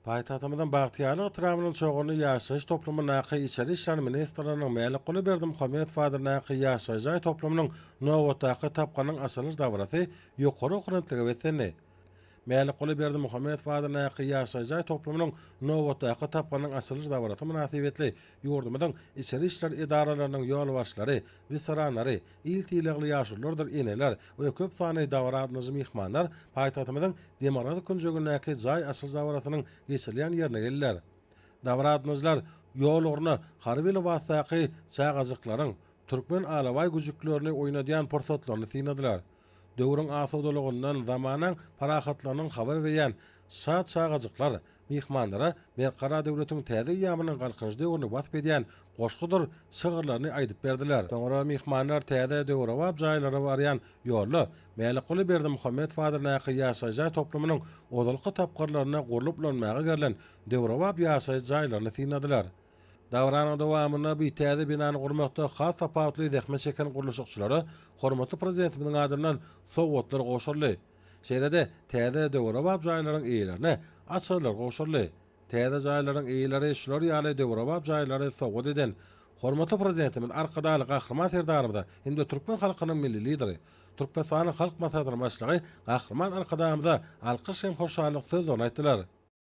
Paytahtymyzyň Bagtyarlyk ýatranyň çoğuny ýaşaýyş toplumy näki içeri işler ministrliginiň mälik guly Berdimuhammed Fadyr näki ýaşaýjy toplumynyň nowatdaky tapganyň asyl dabrasy ýokary okrentlige weteni. Mälik guly Berdimuhammed Fadyr näki ýaşaýjy toplumynyň nowatdaky tapganyň asyl dabrasy münasibetli ýurdumyň içeri işler idaralarynyň ýol başlary, wisiranlary, iltilegli ýaşurlardyr eneler we köp sany dawratnyjy mihmanlar paýtahtymyzyň demokratik künjegindäki jaý asyl dabrasynyň geçirilýän ýerine geldiler. Dawratnyjlar ýol orna harby wasaky çağajyklaryň türkmen alaway güjüklerini oýnadýan pursatlaryny synadylar. Döwrüň asawdalygyndan zamanyň parahatlarynyň habar berýän şat çağajyklar mihmanlara Merkara döwletiň täze ýamynyň galkyjy döwrüni basp edýän goşgudyr şygyrlaryny aýdyp berdiler. Soňra mihmanlar täze döwre wap jaýlara barýan ýolly Mälik guly Berdimuhammed Fadyr näki ýaşaýjy toplumynyň ozalky tapgyrlaryna gurulup ulanmagy gerilen döwre wap ýaşaýjy jaýlaryny synadylar. Davranyň dowamyna bu täze binany gurmakda has tapawutly zähmet çeken guruluşçylary hormatly prezidentimiň adyndan sowgatlar goşurly. Şeýlede täze döwre wap jaýlaryň eýlerine açylar goşurly. Täze jaýlaryň eýleri şular ýaly döwre wap jaýlary sowgat eden hormatly prezidentimiň arkadaly gahrman serdarymyz indi türkmen halkynyň milli lideri, Türkmenistanyň halk maslahatynyň başlygy gahrman arkadamyza alkyş hem hoşallyk söz aýtdylar.